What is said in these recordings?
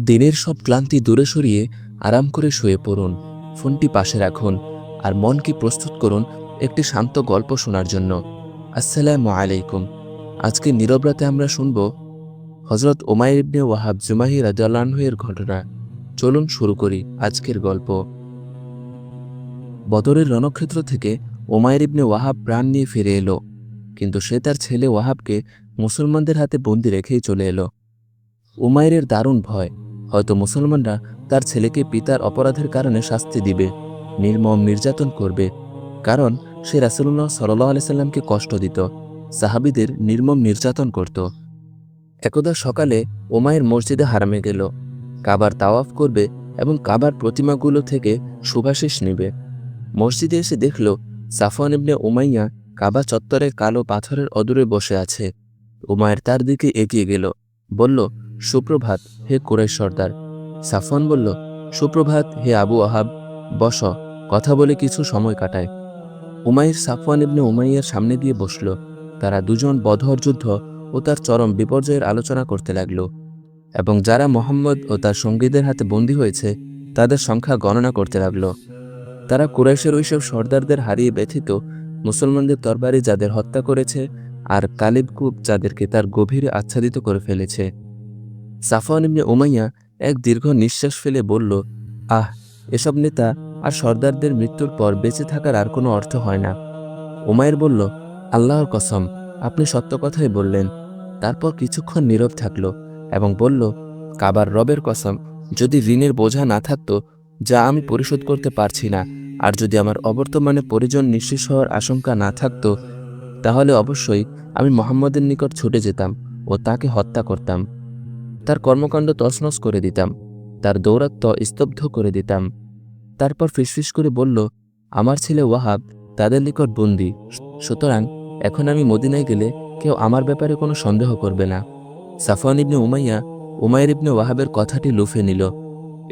দিনের সব ক্লান্তি দূরে সরিয়ে আরাম করে শুয়ে পড়ুন, ফোনটি পাশে রাখুন আর মনকে প্রস্তুত করুন একটি শান্ত গল্প শোনার জন্য। আসসালামু আলাইকুম। আজকে নীরব রাতে আমরা শুনব হযরত উমাইর ইবনে ওয়াহাব জুমাহি রাদিয়াল্লাহু আনহু এর ঘটনা। চলুন শুরু করি আজকের গল্প। বদরের রণক্ষেত্র থেকে উমাইর ইবনে ওয়াহাব প্রাণ নিয়ে ফিরে এলো, কিন্তু সে তার ছেলে ওয়াহাবকে মুসলমানদের হাতে বন্দি রেখেই চলে এলো। উমাইরের দারুণ ভয়, হয়তো মুসলমানরা তার ছেলেকে পিতার অপরাধের কারণে শাস্তি দিবে, নির্মম নির্যাতন করবে, কারণ সে রাসূলুল্লাহ সাল্লাল্লাহু আলাইহি সাল্লামকে কষ্ট দিত, সাহাবীদের নির্মম নির্যাতন করত। একদা সকালে উমাইর মসজিদে হারামে গেল, কাবার তাওয়াফ করবে এবং কাবার প্রতিমাগুলো থেকে সুবাসিস নেবে। মসজিদে এসে দেখল সাফওয়ান ইবনে উমাইয়া কাবা চত্বরে কালো পাথরের অদূরে বসে আছে। উমাইর তার দিকে এগিয়ে গেল, বলল, সুপ্রভাত হে কুরাইশ সর্দার। সাফওয়ান বলল, সুপ্রভাত হে আবু ওয়াহাব, বস, কথা বলে কিছু সময় কাটায়। উমাইর সাফওয়ান ইবনে উমাইয়ার সামনে গিয়ে বসল। তারা দুজন বদর যুদ্ধ ও তার চরম বিপর্যয়ের আলোচনা করতে লাগল এবং যারা মোহাম্মদ ও তার সঙ্গীদের হাতে বন্দী হয়েছে তাদের সংখ্যা গণনা করতে লাগল। তারা কুরাইশের ওইসব সর্দারদের হারিয়ে ব্যথিত, মুসলমানদের তরবারি যাদের হত্যা করেছে আর কালিবকুব যাদেরকে তার গভীরে আচ্ছাদিত করে ফেলেছে। সাফওয়ান ইবনে উমাইয়া এক দীর্ঘ নিঃশ্বাস ফেলে বলল, আহ, এসব নেতা আর সর্দারদের মৃত্যুর পর বেঁচে থাকার আর কোনো অর্থ হয় না। উমাইর বলল, আল্লাহর কসম, আপনি সত্য কথাই বললেন। তারপর কিছুক্ষণ নীরব থাকল এবং বলল, কাবার রবের কসম, যদি ঋণের বোঝা না থাকতো যা আমি পরিশোধ করতে পারছি না, আর যদি আমার অবর্তমানে পরিজন নিঃশেষ হওয়ার আশঙ্কা না থাকতো, তাহলে অবশ্যই আমি মুহাম্মদের নিকট ছুটে যেতাম ও তাকে হত্যা করতাম। তার কর্মকাণ্ড তছনছ করে দিতাম, তার দৌরাত্ম্য স্তব্ধ করে দিতাম। তারপর ফিসফিস করে বলল, আমার ছেলে ওয়াহাব তাদের নিকট বন্দী, সুতরাং এখন আমি মদিনায় গেলে কেউ আমার ব্যাপারে কোনো সন্দেহ করবে না। সাফওয়ান ইবনে উমাইয়া উমাইর ইবনে ওয়াহাবের কথাটি লুফে নিল।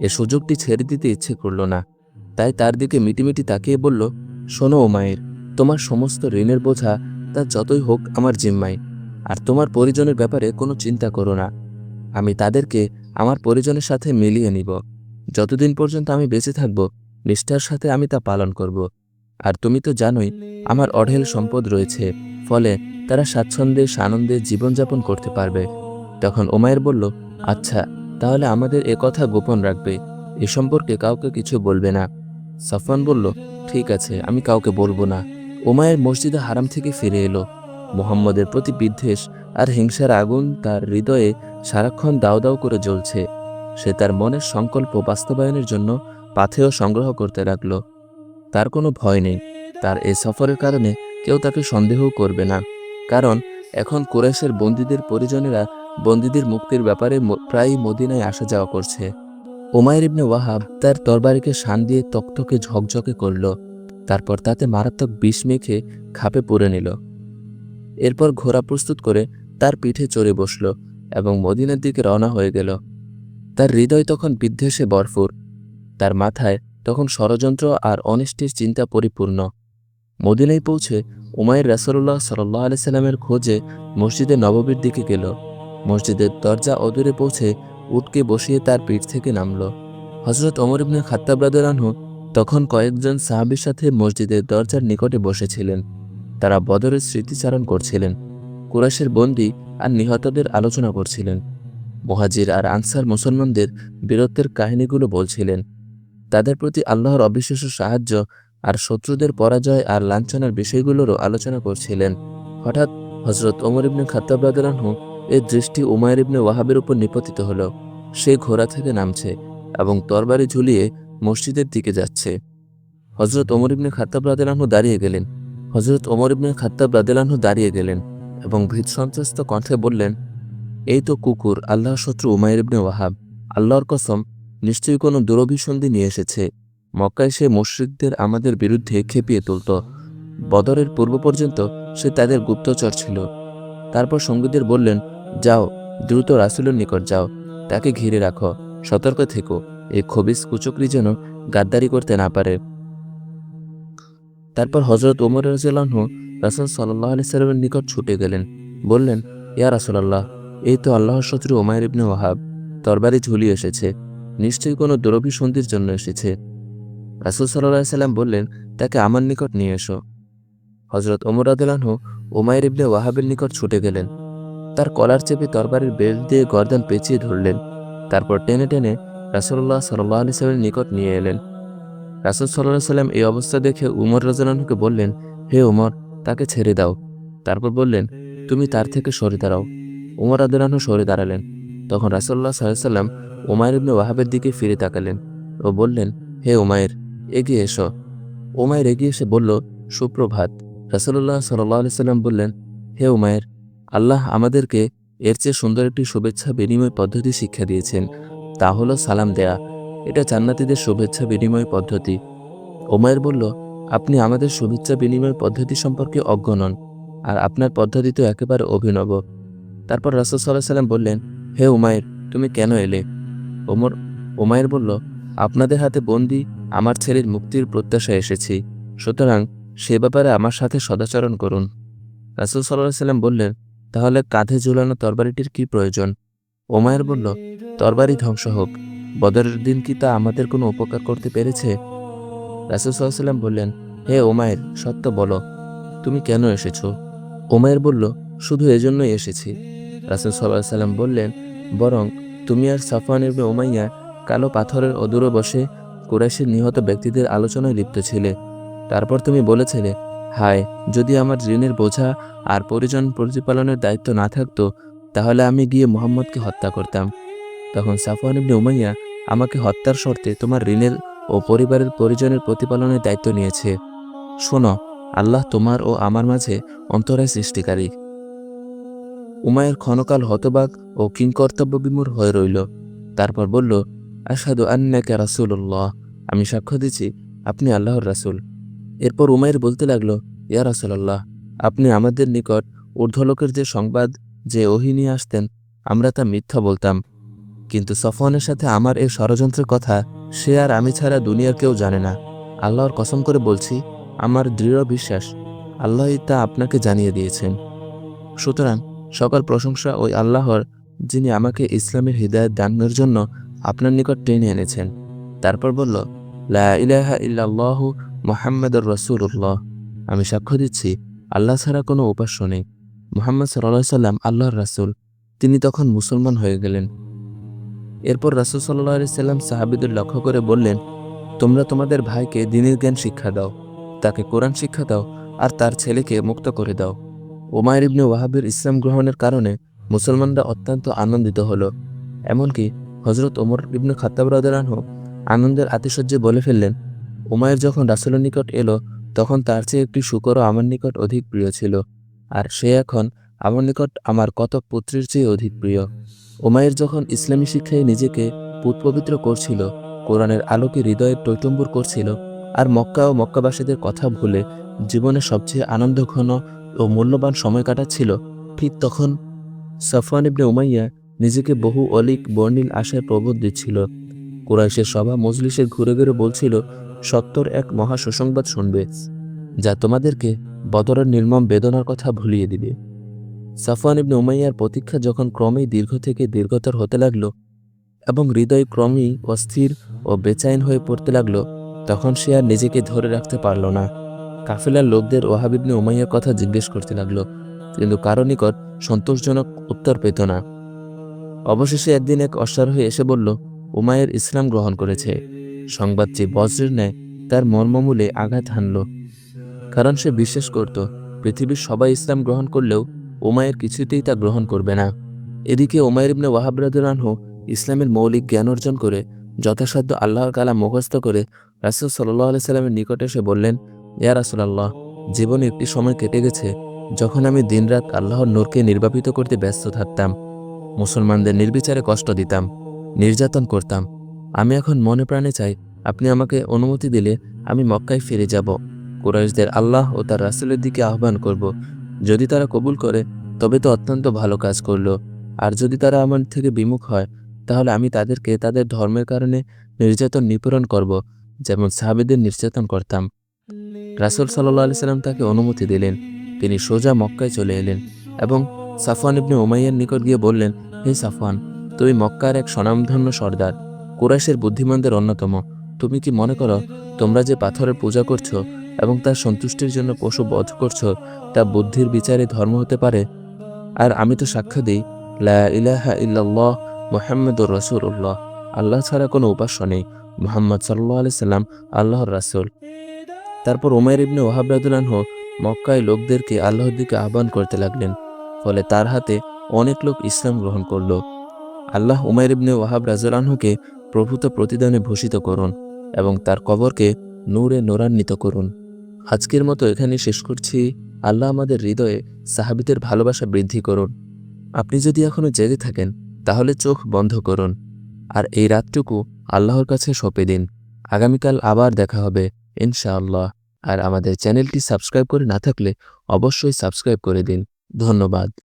এ সুযোগটি ছেড়ে দিতে ইচ্ছে করল না, তাই তার দিকে মিটিমিটি তাকিয়ে বলল, শোনো উমাইর, তোমার সমস্ত ঋণের বোঝা তা যতই হোক আমার জিম্মায়, আর তোমার পরিজনের ব্যাপারে কোনো চিন্তা করো না। আমি তাদেরকে আমার পরিজনের সাথে মিলিয়ে নিব। যতদিন পর্যন্ত আমি বেঁচে থাকব নিষ্ঠার সাথে আমি তা পালন করব। আর তুমি তো জানোই আমার অঢেল সম্পদ রয়েছে, ফলে তারা স্বাচ্ছন্দ্যে সানন্দে জীবনযাপন করতে পারবে। তখন উমাইর বলল, আচ্ছা, তাহলে আমাদের এ কথা গোপন রাখবে, এ সম্পর্কে কাউকে কিছু বলবে না। সাফওয়ান বলল, ঠিক আছে, আমি কাউকে বলবো না। উমাইর মসজিদে হারাম থেকে ফিরে এলো। মুহাম্মদের প্রতি বিদ্বেষ আর হিংসার আগুন তার হৃদয়ে সারাক্ষণ দাউ দাউ করে জ্বলছে। সে তার মনের সংকল্প বাস্তবায়নের জন্য পাথেয় সংগ্রহ করতে লাগল। তার কোনো ভয় নেই, তার এই সফরের কারণে কেউ তাকে সন্দেহও করবে না, কারণ এখন কুরাইশের বন্দীদের পরিজনেরা বন্দীদের মুক্তির ব্যাপারে প্রায়ই মদিনায় আসা যাওয়া করছে। উমাইর ইবনে ওয়াহাব তার তরবারিকে শান দিয়ে তকতকে ঝকঝকে করল, তারপর তাতে মারাত্মক বিষ মেখে খাপে পুরে নিল। এরপর ঘোড়া প্রস্তুত করে তার পিঠে চড়ে বসল এবং মদিনার দিকে রওনা হয়ে গেল। তার হৃদয় তখন বিদ্বেষে ভরপুর, তার মাথায় তখন ষড়যন্ত্র আর অনিষ্টের চিন্তা পরিপূর্ণ। মদিনায় পৌঁছে উমাইর রাসূলুল্লাহ সাল্লাল্লাহু আলাইহি সাল্লামের খোঁজে মসজিদে নববীর দিকে গেল। মসজিদের দরজা অদূরে পৌঁছে উটকে বসিয়ে তার পিঠ থেকে নামল। হযরত ওমর ইবনে খাত্তাব রাদিয়াল্লাহু আনহু তখন কয়েকজন সাহাবীর সাথে মসজিদের দরজার নিকটে বসেছিলেন। তারা বদরের স্মৃতিচারণ করছিলেন, কুরাইশের বন্দী আর নিহতদের আলোচনা করছিলেন, মুহাজির আর আনসার মুসলমানদের বীরত্বের কাহিনীগুলো বলছিলেন, তাদের প্রতি আল্লাহর অবিশ্বাস্য সাহায্য আর শত্রুদের পরাজয় আর লাঞ্ছনার বিষয়গুলোরও আলোচনা করছিলেন। হঠাৎ হযরত ওমর ইবনে খাত্তাব রাদিয়াল্লাহু আনহু এর দৃষ্টি উমাইর ইবনে ওয়াহাবের উপর নিপতিত হল। সে ঘোড়া থেকে নামছে এবং তরবারি ঝুলিয়ে মসজিদের দিকে যাচ্ছে। হযরত ওমর ইবনে খাত্তাব রাদিয়াল্লাহু আনহু দাঁড়িয়ে গেলেন। দাঁড়িয়ে গেলেন এবং ভীতসন্ত্রস্ত কণ্ঠে বললেন, এই তো কুকুর, আল্লাহর শত্রু উমাইর ইবনে ওয়াহাব। আল্লাহর কসম, নিশ্চয়ই কোনো দুরভিসন্ধি নিয়ে এসেছে। মক্কায় সে মুশরিকদের আমাদের বিরুদ্ধে খেপিয়ে তুলত। বদরের পূর্ব পর্যন্ত সে তাদের গুপ্তচর ছিল। তারপর সঙ্গীদের বললেন, যাও, দ্রুত রাসূলের নিকট যাও, তাকে ঘিরে রাখো, সতর্ক থেকো, এই খবিস কুচক্রী যেন গাদ্দারি করতে না পারে। তারপর হযরত ওমর রাদিয়াল্লাহু আনহু রাসূল সাল্লাল্লাহু আলাইহি সাল্লামের নিকট ছুটে গেলেন, বললেন, ইয়া রাসূলুল্লাহ, এই তো আল্লাহর শত্রু উমাইর ইবনে ওয়াহাব। তরবারি ঝুলিয়ে এসেছে, নিশ্চয়ই কোনো দুরভিসন্ধির জন্য এসেছে। রাসূল সাল্লাল্লাহু আলাইহি সাল্লাম বললেন, তাকে আমার নিকট নিয়ে এসো। হযরত ওমর রাদিয়াল্লাহু আনহু উমাইর ইবনে ওয়াহাবের নিকট ছুটে গেলেন। তার কলার চেপে তরবারির বেল্ট দিয়ে গর্দান পেঁচিয়ে ধরলেন। তারপর টেনে টেনে রাসূলুল্লাহ সাল্লাল্লাহু আলাইহি সাল্লামের নিকট নিয়ে এলেন। রাসূল সাল্লাল্লাহু আলাইহি সাল্লাম এই অবস্থা দেখে উমর রাদিয়াল্লাহু আনহুকে বললেন, হে উমর, তাকে ছেড়ে দাও। তারপর বললেন, তুমি তার থেকে সরে দাঁড়াও। উমর রাদিয়াল্লাহু আনহু সরে দাঁড়ালেন। তখন রাসূলুল্লাহ সাল্লাল্লাহু আলাইহি সাল্লাম উমাইর ইবনে ওয়াহাবের দিকে ফিরে তাকালেন ও বললেন, হে উমাইর, এগিয়ে এসো। উমাইর এগিয়ে এসে বলল, সুপ্রভাত। রাসূলুল্লাহ সাল্লাল্লাহু আলাইহি সাল্লাম বললেন, হে উমাইর, আল্লাহ আমাদেরকে এর চেয়ে সুন্দর একটি শুভেচ্ছা বিনিময় পদ্ধতি শিক্ষা দিয়েছেন, তা হলো সালাম দেয়া। এটা জান্নাতীদের শুভেচ্ছা বিনিময় পদ্ধতি। উমাইর বলল, আপনি আমাদের শুভেচ্ছা বিনিময় পদ্ধতি সম্পর্কে অজ্ঞ নন, আর আপনার পদ্ধতি তো একেবারে অভিনব। তারপর রাসূল সাল্লাল্লাহু আলাইহি সাল্লাম বললেন, হে উমাইর, তুমি কেন এলে? উমাইর বলল, আপনাদের হাতে বন্দী আমার ছেলের মুক্তির প্রত্যাশায় এসেছি, সুতরাং সে ব্যাপারে আমার সাথে সদাচরণ করুন। রাসূল সাল্লাল্লাহু আলাইহি সাল্লাম বললেন, তাহলে কাঁধে ঝুলানো তরবারিটির কি প্রয়োজন? উমাইর বলল, তরবারি ধ্বংস হোক, বদরের দিন কি তা আমাদের কোনো উপকার করতে পেরেছে? রাসূল সাল্লাল্লাহু আলাইহি সাল্লাম বললেন, হে উমাইর, সত্য বলো, তুমি কেন এসেছ? উমাইর বলল, শুধু এজন্যই এসেছি। রাসূল সাল্লাল্লাহু আলাইহি সাল্লাম বললেন, বরং তুমি আর সাফওয়ান ইবনে উমাইয়া কালো পাথরের অদূরে বসে কুরাইশের নিহত ব্যক্তিদের আলোচনায় লিপ্ত ছিলে। তারপর তুমি বলেছিলে, হায়, যদি আমার ঋণের বোঝা আর পরিজন প্রতিপালনের দায়িত্ব না থাকতো, তাহলে আমি গিয়ে মুহাম্মদকে হত্যা করতাম। তখন সাফওয়ান ইবনে উমাইয়া আমাকে হত্যার শর্তে তোমার ঋণের ও পরিবারের পরিজনের প্রতিপালনের দায়িত্ব নিয়েছে। শোনো, আল্লাহ তোমার ও আমার মাঝে অন্তরায় সৃষ্টিকারী। উমাইর ক্ষণকাল হতবাক ও কিংকর্তব্য বিমূঢ় হয়ে রইল। তারপর বলল, আশহাদু আন্নাকা রাসূলুল্লাহ, আমি সাক্ষ্য দিচ্ছি আপনি আল্লাহর রাসূল। এরপর উমাইর বলতে লাগল, ইয়া রাসূলুল্লাহ, আপনি আমাদের নিকট ঊর্ধ্বলোকের যে সংবাদ, যে ওহী নিয়ে আসতেন, আমরা তা মিথ্যা বলতাম। কিন্তু সফওয়ানের সাথে আমার এই ষড়যন্ত্রের কথা সে আর আমি ছাড়া দুনিয়ার কেউ জানে না। আল্লাহর কসম করে বলছি, আমার দৃঢ় বিশ্বাস আল্লাহই তা আপনাকে জানিয়ে দিয়েছেন। সুতরাং সকল প্রশংসা ওই আল্লাহর, যিনি আমাকে ইসলামের হিদায়াত দানের জন্য আপনার নিকট টেনে এনেছেন। তারপর বলল, লা ইলাহা ইল্লাল্লাহু মুহাম্মাদুর রাসূলুল্লাহ, আমি সাক্ষ্য দিচ্ছি আল্লাহ ছাড়া কোনো উপাস্য নেই, মুহাম্মদ সাল্লাল্লাহু আলাইহি সাল্লাম আল্লাহর রাসূল। তিনি তখন মুসলমান হয়ে গেলেন। এরপর রাসূল সাল্লাল্লাহু আলাইহি সাল্লাম সাহাবীদের লক্ষ্য করে বললেন, তোমরা তোমাদের ভাইকে দ্বীনের জ্ঞান শিক্ষা দাও, তাকে কোরআন শিক্ষা দাও, আর তার ছেলেকে মুক্ত করে দাও। উমাইর ইবনে ওয়াহাবের ইসলাম গ্রহণের কারণে মুসলমানরা অত্যন্ত আনন্দিত হল। এমনকি হযরত ওমর ইবনে খাত্তাব রাদিয়াল্লাহু আনহু আনন্দের আতিশয্যে বলে ফেললেন, উমাইর যখন রাসূলের নিকট এলো, তখন তার চেয়ে একটি শূকরও আমার নিকট অধিক প্রিয় ছিল, আর সে এখন আমার নিকট আমার কতক পুত্রের চেয়ে অধিক প্রিয়। উমাইর যখন ইসলামী শিক্ষায় নিজেকে পুতপবিত্র করছিল, কোরআনের আলোকে হৃদয়ের টৈটম্বুর করছিল, আর মক্কা ও মক্কাবাসীদের কথা ভুলে জীবনের সবচেয়ে আনন্দঘন ও মূল্যবান সময় কাটাচ্ছিল, ঠিক তখন সাফওয়ান ইবনে উমাইয়া নিজেকে বহু অলিক বর্ণিল আশায় প্রবোধ দিচ্ছিল। কুরাইশের সভা মজলিসে ঘুরে ঘুরে বলছিল, সত্তর এক মহা সুসংবাদ শুনবে, যা তোমাদেরকে বদরের নির্মম বেদনার কথা ভুলিয়ে দিবে। সাফওয়ান ইবনে উমাইয়ার প্রতীক্ষা যখন ক্রমেই দীর্ঘ থেকে দীর্ঘতর হতে লাগল এবং হৃদয় ক্রমেই অস্থির ও বেচাইন হয়ে পড়তে লাগল, তখন সে আর নিজেকে ধরে রাখতে পারল না। কাফেলার লোকদের ওয়াহাব ইবনে উমাইয়ার কথা জিজ্ঞেস করতে লাগলো, কিন্তু কারো নিকট সন্তোষজনক উত্তর পেত না। অবশেষে একদিন এক অশ্বারোহী এসে বলল, উমাইর ইসলাম গ্রহণ করেছে। সংবাদটি বজ্রের ন্যায় তার মর্মমূলে আঘাত হানল, কারণ সে বিশ্বাস করত পৃথিবীর সবাই ইসলাম গ্রহণ করলেও উমাইর কিছুতেই তা গ্রহণ করবে না। এদিকে উমাইর ইবনে ওয়াহাব রাদিয়াল্লাহু আনহু ইসলামের মৌলিক জ্ঞান অর্জন করে যথাসাধ্য আল্লাহর কালাম মুখস্থ করে রাসূল সাল্লাল্লাহু আলাইহি সাল্লামের নিকট এসে বললেন, ইয়া রাসূলুল্লাহ, জীবনে একটি সময় কেটে গেছে যখন আমি দিনরাত আল্লাহর নূরকে নির্বাপিত করতে ব্যস্ত থাকতাম, মুসলমানদের নির্বিচারে কষ্ট দিতাম, নির্যাতন করতাম। আমি এখন মনে প্রাণে চাই, আপনি আমাকে অনুমতি দিলে আমি মক্কায় ফিরে যাব, কুরাইশদের আল্লাহ ও তার রাসূলের দিকে আহ্বান করব। যদি তারা কবুল করে তবে তো অত্যন্ত ভালো কাজ করল, আর যদি তারা আমার থেকে বিমুখ হয়, তাহলে আমি তাদেরকে তাদের ধর্মের কারণে নির্যাতন নিপীড়ন করব, যেমন সাহাবীদের নির্যাতন করতাম। রাসূল সাল্লাল্লাহু আলাইহি সাল্লাম তাকে অনুমতি দিলেন। তিনি সোজা মক্কায় চলে এলেন এবং সাফওয়ান ইবনে উমাইয়ার নিকট গিয়ে বললেন, হে সাফওয়ান, তুমি মক্কার এক স্বনামধন্য সর্দার, কুরাইশের বুদ্ধিমানদের অন্যতম। তুমি কি মনে করো তোমরা যে পাথরের পূজা করছো এবং তার সন্তুষ্টির জন্য পশু বধ করছো তা বুদ্ধির বিচারে ধর্ম হতে পারে? আর আমি তো সাক্ষ্য দিই, লা ইলাহা ইল্লাল্লাহ মুহাম্মাদুর রাসূলুল্লাহ, আল্লাহ ছাড়া কোনো উপাস্য নেই, মুহাম্মদ সাল্লাল্লাহু আলাইহি সাল্লাম আল্লাহর রাসূল। তারপর উমাইর ইবনে ওয়াহাব রাদিয়াল্লাহু আনহু মক্কায় লোকদেরকে আল্লাহর দিকে আহ্বান করতে লাগলেন। ফলে তার হাতে অনেক লোক ইসলাম গ্রহণ করল। আল্লাহ উমাইর ইবনে ওয়াহাব রাদিয়াল্লাহু আনহুকে প্রভূত প্রতিদানে ভূষিত করুন এবং তার কবরকে নূরে নূরান্বিত করুন। আজকের মতো এখানে শেষ করছি। আল্লাহ আমাদের হৃদয়ে সাহাবীদের ভালোবাসা বৃদ্ধি করুন। আপনি যদি এখনো জেগে থাকেন তাহলে চোখ বন্ধ করুন আর এই রাতটুকু আল্লাহর কাছে সঁপে দিন। আগামীকাল আবার দেখা হবে ইনশাআল্লাহ। আর আমাদের চ্যানেলটি সাবস্ক্রাইব করে না থাকলে অবশ্যই সাবস্ক্রাইব করে দিন। ধন্যবাদ।